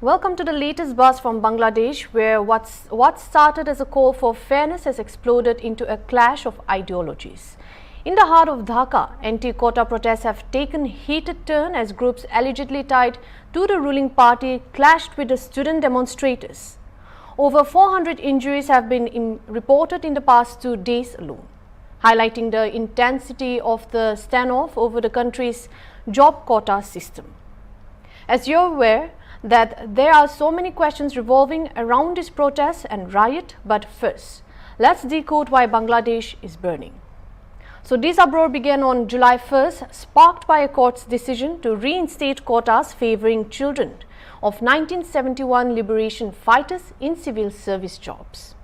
Welcome to the latest buzz from Bangladesh, where what started as a call for fairness has exploded into a clash of ideologies. In the heart of Dhaka, anti-quota protests have taken a heated turn as groups allegedly tied to the ruling party clashed with the student demonstrators. Over 400 injuries have been reported in the past 2 days alone, highlighting the intensity of the standoff over the country's job quota system. As you're aware that there are so many questions revolving around this protest and riot, but first, let's decode why Bangladesh is burning. So this uproar began on July 1st, sparked by a court's decision to reinstate quotas favoring children of 1971 liberation fighters in civil service jobs.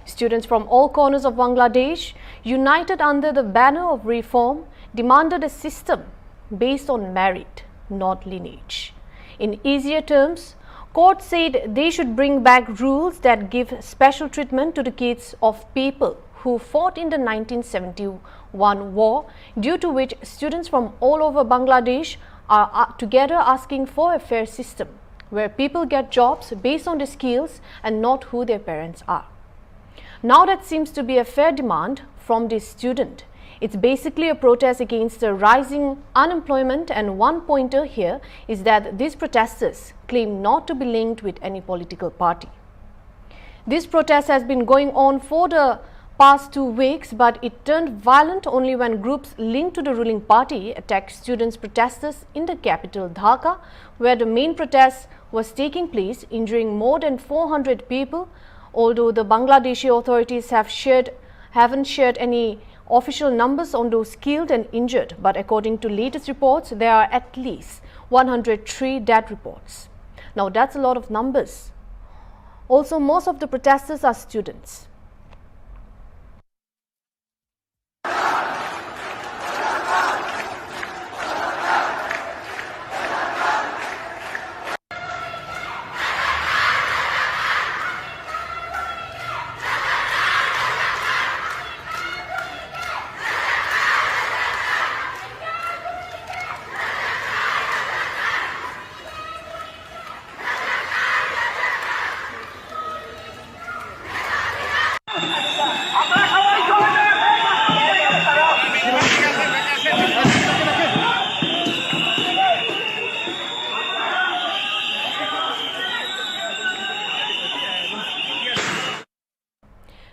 Students from all corners of Bangladesh, united under the banner of reform, demanded a system based on merit, not lineage. In easier terms, court said they should bring back rules that give special treatment to the kids of people who fought in the 1971 war, due to which students from all over Bangladesh are together asking for a fair system, where people get jobs based on their skills and not who their parents are. Now that seems to be a fair demand from this student. It's basically a protest against the rising unemployment, and one pointer here is that these protesters claim not to be linked with any political party. This protest has been going on for the past 2 weeks, but it turned violent only when groups linked to the ruling party attacked students protesters in the capital Dhaka, where the main protest was taking place, injuring more than 400 people, although the Bangladeshi authorities haven't shared any official numbers on those killed and injured, but according to latest reports, there are at least 103 dead reports. Now that's a lot of numbers. Also, most of the protesters are students.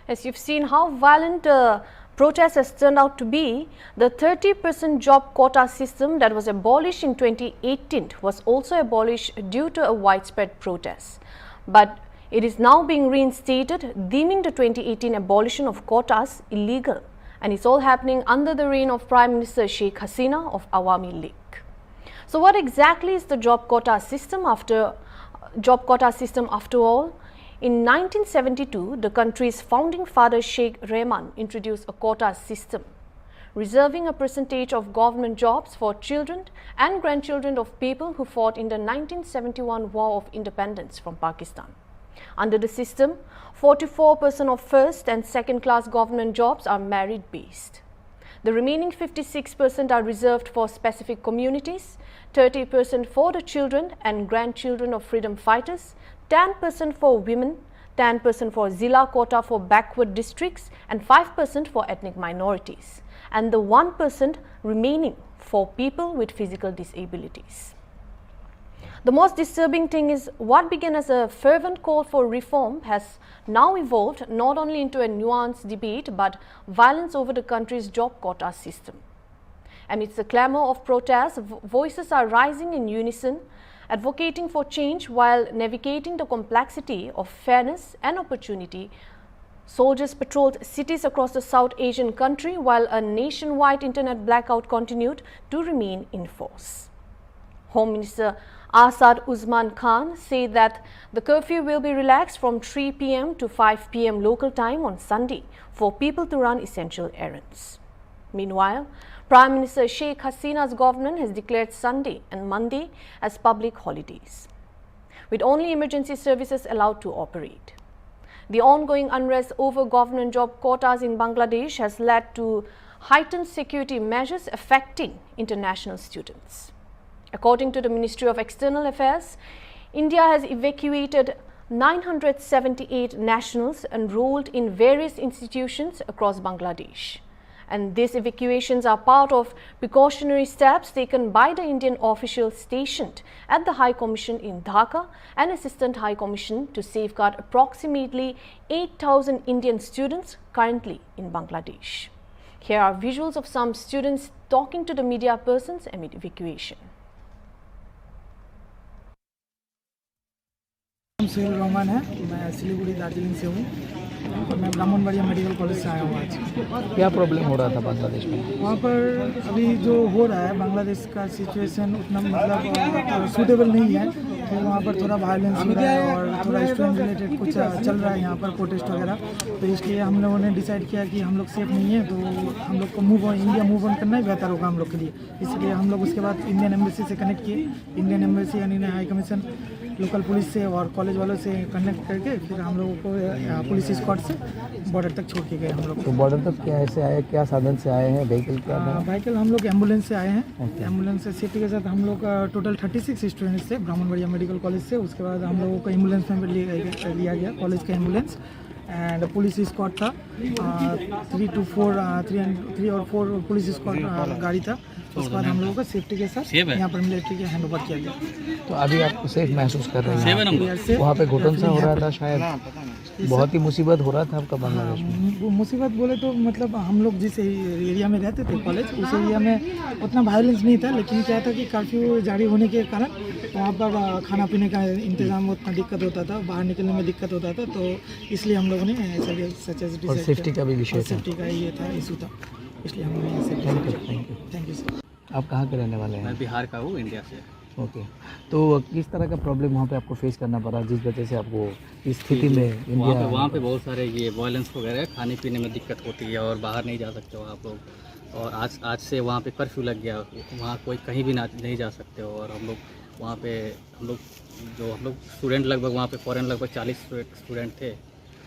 As you've seen how violent the protest has turned out to be, the 30% job quota system that was abolished in 2018 was also abolished due to a widespread protest. But it is now being reinstated, deeming the 2018 abolition of quotas illegal. And it's all happening under the reign of Prime Minister Sheikh Hasina of Awami League. So what exactly is the job quota system after all? In 1972, the country's founding father Sheikh Rehman introduced a quota system, reserving a percentage of government jobs for children and grandchildren of people who fought in the 1971 War of Independence from Pakistan. Under the system, 44% of first and second class government jobs are merit-based. The remaining 56% are reserved for specific communities, 30% for the children and grandchildren of freedom fighters, 10% for women, 10% for Zilla quota for backward districts, and 5% for ethnic minorities, and the 1% remaining for people with physical disabilities. The most disturbing thing is what began as a fervent call for reform has now evolved not only into a nuanced debate but violence over the country's job quota system. Amidst the clamor of protests, voices are rising in unison, advocating for change while navigating the complexity of fairness and opportunity. Soldiers patrolled cities across the South Asian country while a nationwide internet blackout continued to remain in force. Home Minister Asad Uzman Khan said that the curfew will be relaxed from 3 p.m. to 5 p.m. local time on Sunday for people to run essential errands. Meanwhile, Prime Minister Sheikh Hasina's government has declared Sunday and Monday as public holidays, with only emergency services allowed to operate. The ongoing unrest over government job quotas in Bangladesh has led to heightened security measures affecting international students. According to the Ministry of External Affairs, India has evacuated 978 nationals enrolled in various institutions across Bangladesh. And these evacuations are part of precautionary steps taken by the Indian officials stationed at the High Commission in Dhaka and Assistant High Commission to safeguard approximately 8,000 Indian students currently in Bangladesh. Here are visuals of some students talking to the media persons amid evacuation. Suhail Rahman है, मैं सिलीगुड़ी दार्जिलिंग से हूँ और मैं Brahmanbaria medical college से आया हूँ आज। क्या प्रॉब्लम हो रहा था बांग्लादेश में? वहाँ पर अभी जो हो रहा है बांग्लादेश का सिचुएशन उतना मतलब सूटेबल नहीं है, तो वहाँ पर थोड़ा वायलेंस हो रहा है और थोड़ा स्टूडेंट रिलेटेड कुछ चल रहा है यहाँ पर प्रोटेस्ट वगैरह। तो इसलिए हम लोगों ने डिसाइड किया कि हम लोग सेफ नहीं है, तो हम लोग को इंडिया मूव ऑन करना ही बेहतर होगा हम लोग के लिए। इसलिए हम लोग उसके बाद इंडियन एम्बेसी से कनेक्ट किए, इंडियन एम्बेसी यानी हाई कमीशन, लोकल पुलिस से और कॉलेज वालों से कनेक्ट करके फिर हम लोगों को पुलिस स्क्वाड से बॉर्डर तक छोड़ के गए हम लोग। तो बॉर्डर तक क्या ऐसे आए, क्या साधन से आए हैं, व्हीकल क्या है? व्हीकल हम लोग एम्बुलेंस से आए हैं। एम्बुलेंस से सेफ्टी के साथ हम लोग टोटल 36 स्टूडेंट्स थे ब्राह्मणबाड़िया मेडिकल कॉलेज से। उसके बाद हम लोगों को एम्बुलेंस में लिया गया, कॉलेज का एम्बुलेंस एंड पुलिस स्क्वाड था। 3 और 4 पुलिस स्क्वाड गाड़ी था। उसके बाद हम लोगों को सेफ्टी के साथ यहाँ पर मिलिट्री के हैंड ओवर किया गया। तो अभी आप सेफ महसूस कर रहे हैं? वहाँ पे घुटन सा हो रहा था शायद, बहुत ही मुसीबत हो रहा था आपका बांग्लादेश में? मुसीबत बोले तो मतलब हम लोग जिस एरिया में रहते थे कॉलेज, उस एरिया में उतना वायलेंस नहीं था, लेकिन क्या था कि कर्फ्यू जारी होने के कारण वहाँ पर खाना पीने का इंतजाम उतना दिक्कत होता था, बाहर निकलने में दिक्कत होता था, तो इसलिए हम लोगों ने सेफ्टी का भी विषय था, सेफ्टी का ये था इशू था, इसलिए हम लोग थैंक यू सर। आप कहाँ के रहने वाले हैं? मैं बिहार का हूँ, इंडिया से। ओके, तो किस तरह का प्रॉब्लम वहाँ पे आपको फेस करना पड़ा जिस वजह से आपको इस स्थिति में इंडिया? वहाँ पे बहुत सारे ये वायलेंस वगैरह, खाने पीने में दिक्कत होती है और बाहर नहीं जा सकते हो आप लोग। और आज से वहाँ पे कर्फ्यू लग गया, वहाँ कोई कहीं भी नहीं जा सकते हो। और हम लोग वहाँ पे हम लोग स्टूडेंट लगभग वहाँ पे फॉरेन लगभग 40 स्टूडेंट थे।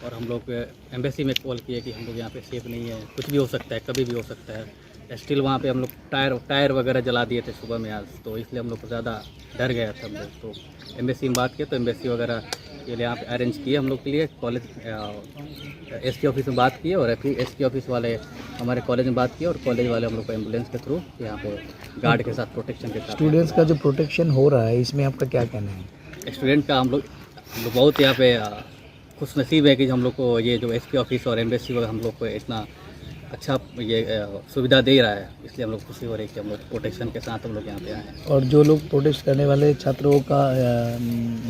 और हम लोग एम्बेसी में कॉल किए कि हम लोग यहाँ पे सेफ नहीं है, कुछ भी हो सकता है, कभी भी हो सकता है। स्टिल वहाँ पे हम लोग टायर वगैरह जला दिए थे सुबह में आज, तो इसलिए हम लोग को ज़्यादा डर गया था हम लोग। तो एम्बेसी में बात किए तो एम्बेसी वगैरह के लिए यहाँ पे अरेंज किए हम लोग के लिए। कॉलेज एसपी ऑफिस में बात किए और फिर एसपी ऑफिस वाले हमारे कॉलेज में बात किए और कॉलेज वाले हम लोग को एम्बुलेंस के थ्रू यहाँ पे गार्ड के साथ, प्रोटेक्शन के साथ। स्टूडेंट्स का जो प्रोटेक्शन हो रहा है इसमें आपका क्या कहना है? स्टूडेंट का हम लोग बहुत यहाँ पे खुशनसीब है कि हम लोग को ये जो एसपी ऑफिस और एम्बेसी वगैरह हम लोग को इतना अच्छा ये सुविधा दे रहा है, इसलिए हम लोग खुशी हो रही है कि हम लोग प्रोटेक्शन के साथ हम लोग यहाँ पे आए हैं। और जो लोग प्रोटेस्ट करने वाले छात्रों का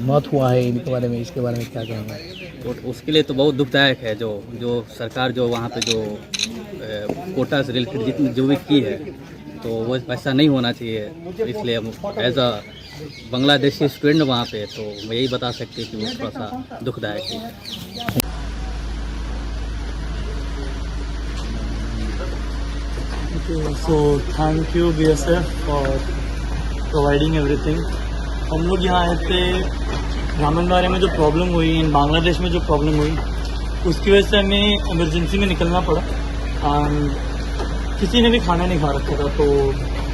मौत हुआ है, इनके बारे में, इसके बारे में क्या कहेंगे? तो उसके लिए तो बहुत दुखदायक है। जो सरकार जो वहाँ पे जो कोटा से रिलेटेड जितनी जो भी की है, तो वो ऐसा नहीं होना चाहिए। इसलिए हम एज अ बांग्लादेशी स्टूडेंट वहाँ पे, तो मैं यही बता सकती हूँ कि वो थोड़ा सा दुखदायक है। So thank you BSF for providing everything। हम लोग यहाँ आए थे, ब्राह्मणबाड़िया में जो प्रॉब्लम हुई, इन बांग्लादेश में जो प्रॉब्लम हुई, उसकी वजह से हमें इमरजेंसी में निकलना पड़ा। किसी ने भी खाना नहीं खा रखा था, तो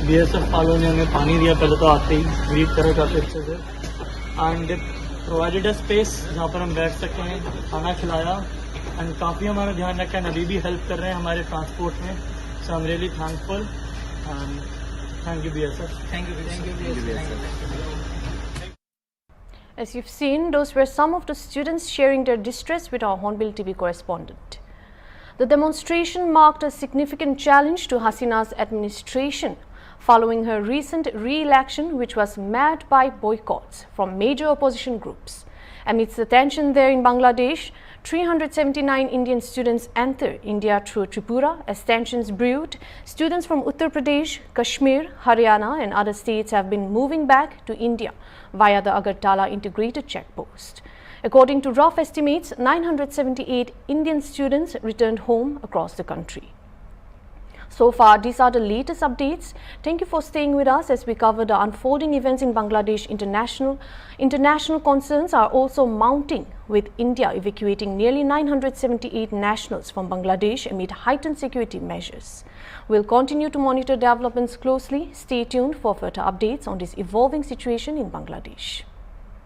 BSF वालों ने हमें पानी दिया पहले तो आते ही, ब्रीथ करा काफ़ी अच्छे से, एंड प्रोवाइडेड अ स्पेस जहाँ पर हम बैठ सकें, खाना खिलाया, एंड काफ़ी हमारा ध्यान रखा है। अभी भी हेल्प कर रहे हैं हमारे ट्रांसपोर्ट में। So I'm really thankful and thank you BSF. Thank you BSF. As you've seen, those were some of the students sharing their distress with our Hornbill TV correspondent. The demonstration marked a significant challenge to Hasina's administration following her recent re-election, which was marred by boycotts from major opposition groups. Amidst the tension there in Bangladesh, 379 Indian students entered India through Tripura. As tensions brewed, students from Uttar Pradesh, Kashmir, Haryana and other states have been moving back to India via the Agartala integrated checkpost. According to rough estimates, 978 Indian students returned home across the country. So far, these are the latest updates. Thank you for staying with us as we cover the unfolding events in Bangladesh. International concerns are also mounting, with India evacuating nearly 978 nationals from Bangladesh amid heightened security measures. We'll continue to monitor developments closely. Stay tuned for further updates on this evolving situation in Bangladesh.